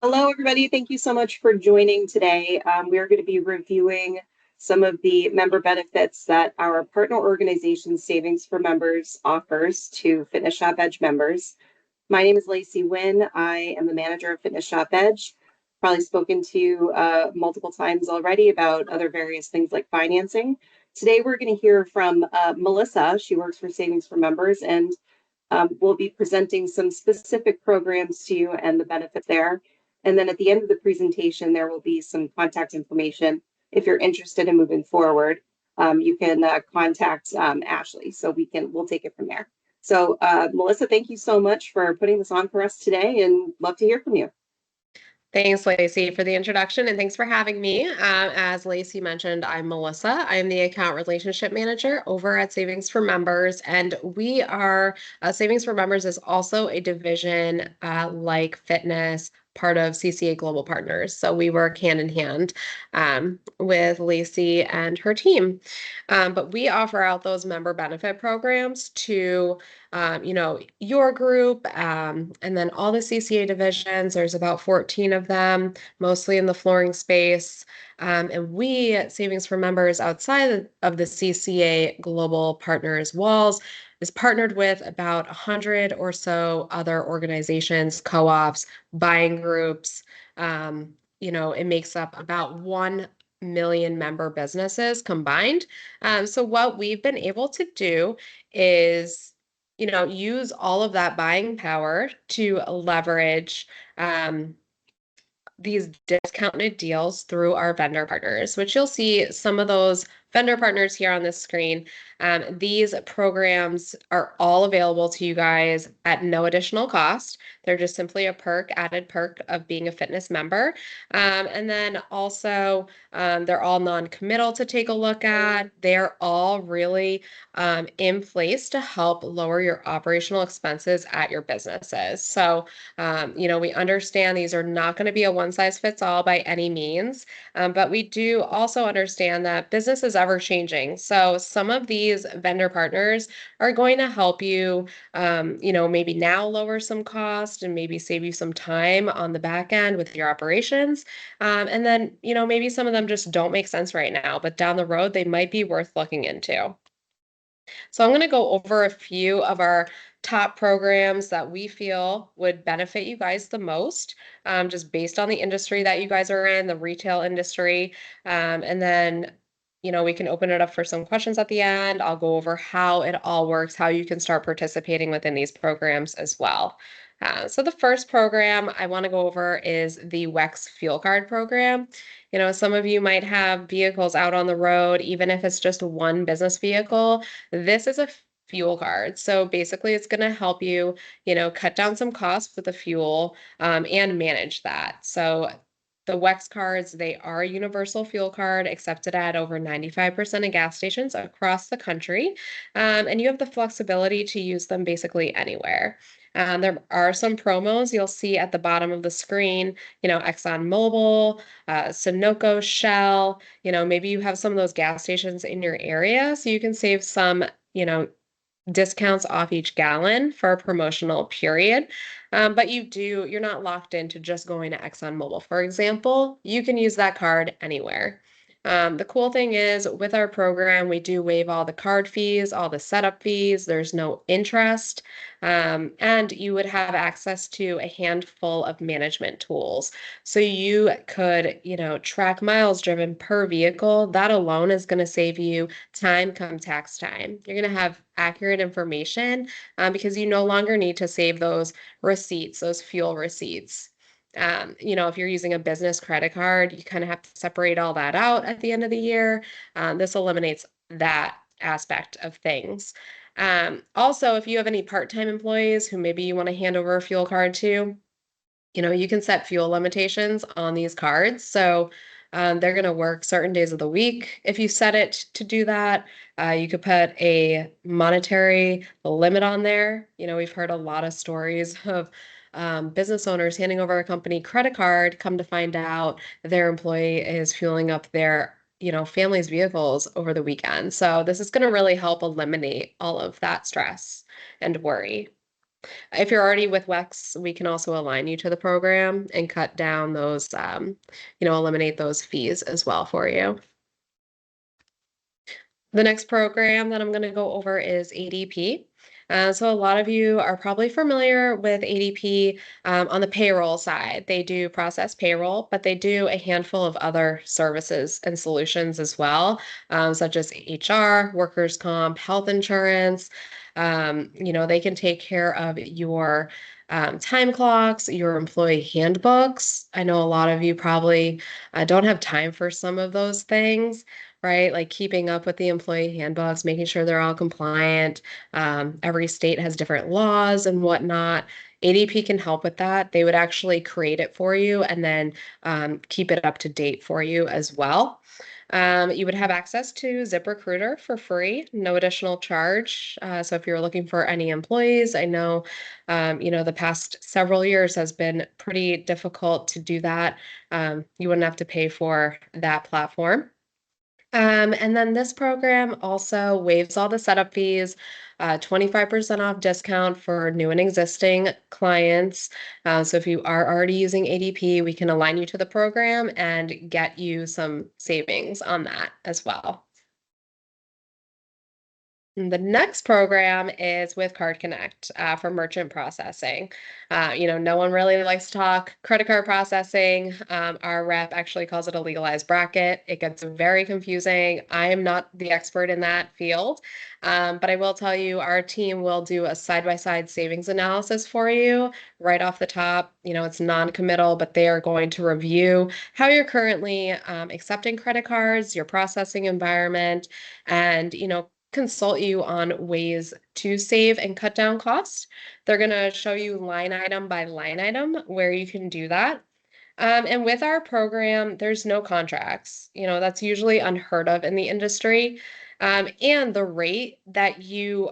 Hello, everybody. Thank you so much for joining today. We are going to be reviewing some of the member benefits that our partner organization Savings for Members offers to Fitness Shop Edge members. My name is Lacey Wynn. I am the manager of Fitness Shop Edge. Probably spoken to you multiple times already about other various things like financing. Today, we're going to hear from Melissa. She works for Savings for Members, and we'll be presenting some specific programs to you and the benefits there. And then at the end of the presentation, there will be some contact information. If you're interested in moving forward, you can contact Ashley, so we'll take it from there. So Melissa, thank you so much for putting this on for us today, and love to hear from you. Thanks, Lacey, for the introduction, and thanks for having me. As Lacey mentioned, I'm Melissa. I'm the account relationship manager over at Savings for Members, and we are Savings for Members is also a division like fitness, part of CCA Global Partners. So we work hand in hand with Lacey and her team. But we offer out those member benefit programs to your group, and then all the CCA divisions. There's about 14 of them, mostly in the flooring space. And we at Savings for Members outside of the CCA Global Partners walls is partnered with about 100 or so other organizations, co-ops, buying groups. It makes up about 1 million member businesses combined. So what we've been able to do is use all of that buying power to leverage these discounted deals through our vendor partners, which you'll see some of those vendor partners here on this screen. These programs are all available to you guys at no additional cost. They're just simply a added perk of being a fitness member. And then also, they're all non-committal to take a look at. They're all really in place to help lower your operational expenses at your businesses. So, we understand these are not going to be a one size fits all by any means, but we do also understand that business is ever changing. So some of these vendor partners are going to help you, maybe now lower some cost and maybe save you some time on the back end with your operations. And then, maybe some of them just don't make sense right now, but down the road, they might be worth looking into. So I'm going to go over a few of our top programs that we feel would benefit you guys the most, just based on the industry that you guys are in, the retail industry. And then, we can open it up for some questions at the end. I'll go over how it all works, how you can start participating within these programs as well. So the first program I want to go over is the WEX Fuel Card program. Some of you might have vehicles out on the road, even if it's just one business vehicle. This is a fuel card. So basically, it's going to help you, cut down some costs with the fuel and manage that. So the WEX cards, they are a universal fuel card accepted at over 95% of gas stations across the country. And you have the flexibility to use them basically anywhere. There are some promos you'll see at the bottom of the screen, ExxonMobil, Sunoco, Shell, maybe you have some of those gas stations in your area, so you can save some, discounts off each gallon for a promotional period. But you're not locked into just going to ExxonMobil. For example, you can use that card anywhere. The cool thing is with our program, we do waive all the card fees, all the setup fees. There's no interest. And you would have access to a handful of management tools. So you could, track miles driven per vehicle. That alone is going to save you time come tax time. You're going to have accurate information because you no longer need to save those receipts, those fuel receipts. If you're using a business credit card, you kind of have to separate all that out at the end of the year. This eliminates that aspect of things. Also, if you have any part-time employees who maybe you want to hand over a fuel card to, you can set fuel limitations on these cards. So they're going to work certain days of the week. If you set it to do that, you could put a monetary limit on there. We've heard a lot of stories of business owners handing over a company credit card, come to find out their employee is fueling up their family's vehicles over the weekend. So this is going to really help eliminate all of that stress and worry. If you're already with WEX, we can also align you to the program and cut down those, eliminate those fees as well for you. The next program that I'm going to go over is ADP. So a lot of you are probably familiar with ADP on the payroll side. They do process payroll, but they do a handful of other services and solutions as well, such as HR, workers' comp, health insurance. They can take care of your time clocks, your employee handbooks. I know a lot of you probably don't have time for some of those things, right? Like keeping up with the employee handbooks, making sure they're all compliant. Every state has different laws and whatnot. ADP can help with that. They would actually create it for you and then keep it up to date for you as well. You would have access to ZipRecruiter for free, no additional charge. So if you're looking for any employees, I know, the past several years has been pretty difficult to do that. You wouldn't have to pay for that platform. And then this program also waives all the setup fees, 25% off discount for new and existing clients. So if you are already using ADP, we can align you to the program and get you some savings on that as well. And the next program is with Card Connect for merchant processing. No one really likes to talk credit card processing. Our rep actually calls it a legalized bracket. It gets very confusing. I am not the expert in that field, but I will tell you our team will do a side-by-side savings analysis for you right off the top. It's non-committal, but they are going to review how you're currently accepting credit cards, your processing environment, and consult you on ways to save and cut down costs. They're going to show you line item by line item where you can do that. And with our program, there's no contracts. That's usually unheard of in the industry. And the rate that you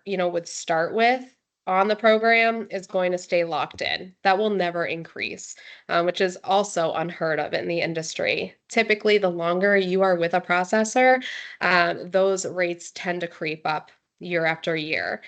would start with on the program is going to stay locked in. That will never increase, which is also unheard of in the industry. Typically, the longer you are with a processor, those rates tend to creep up year after year,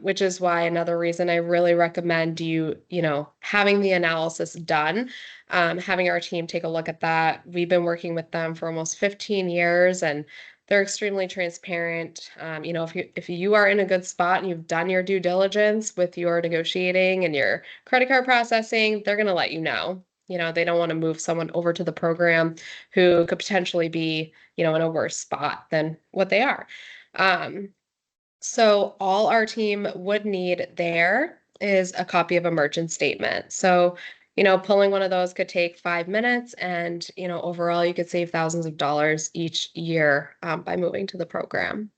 which is why another reason I really recommend having the analysis done, having our team take a look at that. We've been working with them for almost 15 years, and they're extremely transparent. If you are in a good spot and you've done your due diligence with your negotiating and your credit card processing, they're going to let you know. They don't want to move someone over to the program who could potentially be, in a worse spot than what they are. So all our team would need there is a copy of a merchant statement. So, pulling one of those could take 5 minutes, and, overall you could save thousands of dollars each year by moving to the program.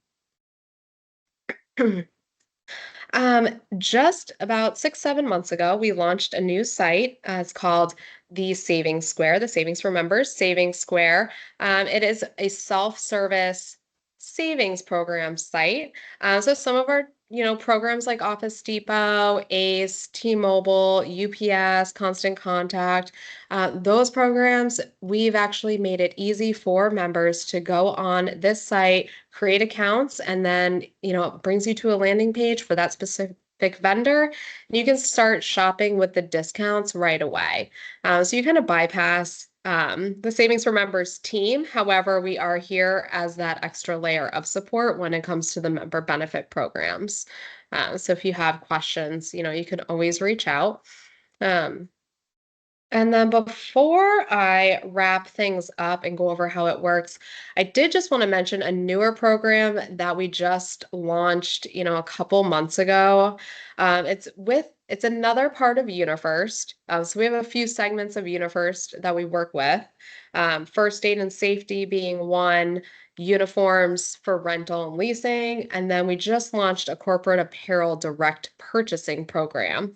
Just about 6, 7 months ago, we launched a new site. It's called the Savings Square, the Savings for Members Savings Square. It is a self-service savings program site. So some of our programs like Office Depot, Ace, T-Mobile, UPS, Constant Contact, those programs, we've actually made it easy for members to go on this site, create accounts, and then, it brings you to a landing page for that specific vendor, and you can start shopping with the discounts right away. So you kind of bypass the Savings for Members team. However, we are here as that extra layer of support when it comes to the member benefit programs. So if you have questions, you can always reach out. And then before I wrap things up and go over how it works, I did just want to mention a newer program that we just launched, a couple months ago. It's another part of UniFirst. So we have a few segments of UniFirst that we work with. First aid and safety being one, uniforms for rental and leasing, and then we just launched a corporate apparel direct purchasing program.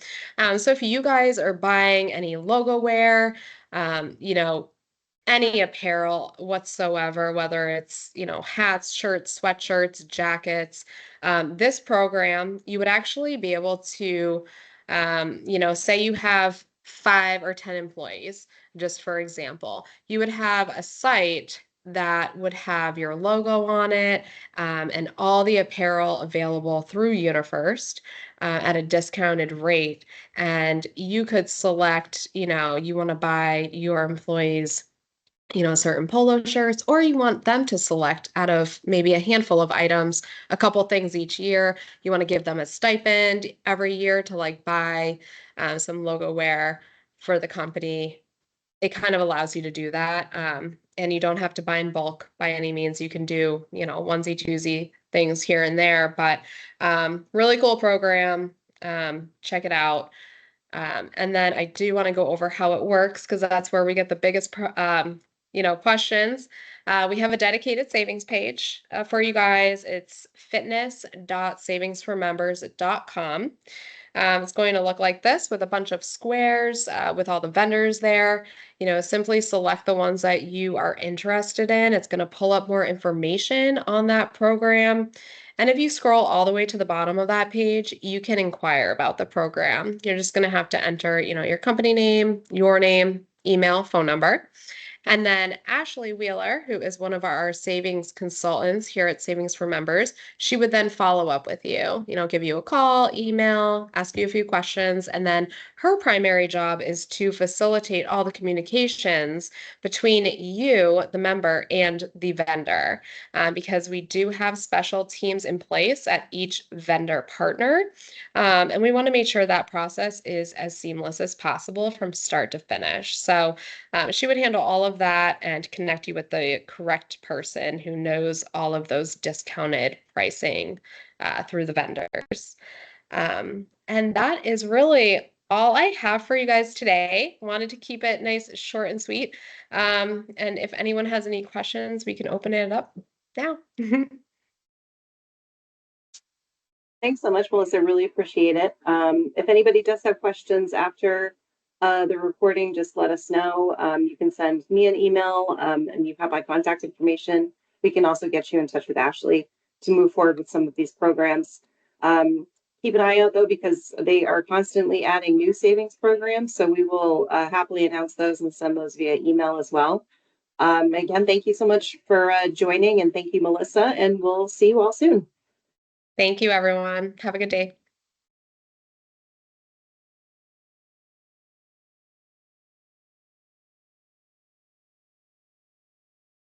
So if you guys are buying any logo wear, any apparel whatsoever, whether it's, hats, shirts, sweatshirts, jackets, this program, you would actually be able to, say you have 5 or 10 employees, just for example, you would have a site that would have your logo on it, and all the apparel available through UniFirst at a discounted rate. And you could select, you want to buy your employees certain polo shirts, or you want them to select out of maybe a handful of items, a couple things each year. You want to give them a stipend every year to like buy some logo wear for the company. It kind of allows you to do that. And you don't have to buy in bulk by any means. You can do, onesie twosie things here and there, but really cool program. Check it out. And then I do want to go over how it works because that's where we get the biggest, questions. We have a dedicated savings page for you guys. It's fitness.savingsformembers.com. It's going to look like this with a bunch of squares with all the vendors there. Simply select the ones that you are interested in. It's going to pull up more information on that program. And if you scroll all the way to the bottom of that page, you can inquire about the program. You're just going to have to enter, your company name, your name, email, phone number. And then Ashley Wheeler, who is one of our savings consultants here at Savings4Members, she would then follow up with you, give you a call, email, ask you a few questions. And then her primary job is to facilitate all the communications between you, the member, and the vendor, because we do have special teams in place at each vendor partner. And we want to make sure that process is as seamless as possible from start to finish. So she would handle all of that and connect you with the correct person who knows all of those discounted pricing through the vendors. And that is really all I have for you guys today. Wanted to keep it nice, short, and sweet. And if anyone has any questions, we can open it up now. Thanks so much, Melissa. Really appreciate it. If anybody does have questions after the recording, just let us know. You can send me an email and you have my contact information. We can also get you in touch with Ashley to move forward with some of these programs. Keep an eye out though, because they are constantly adding new savings programs. So we will happily announce those and send those via email as well. Again, thank you so much for joining, and thank you, Melissa, and we'll see you all soon. Thank you, everyone. Have a good day.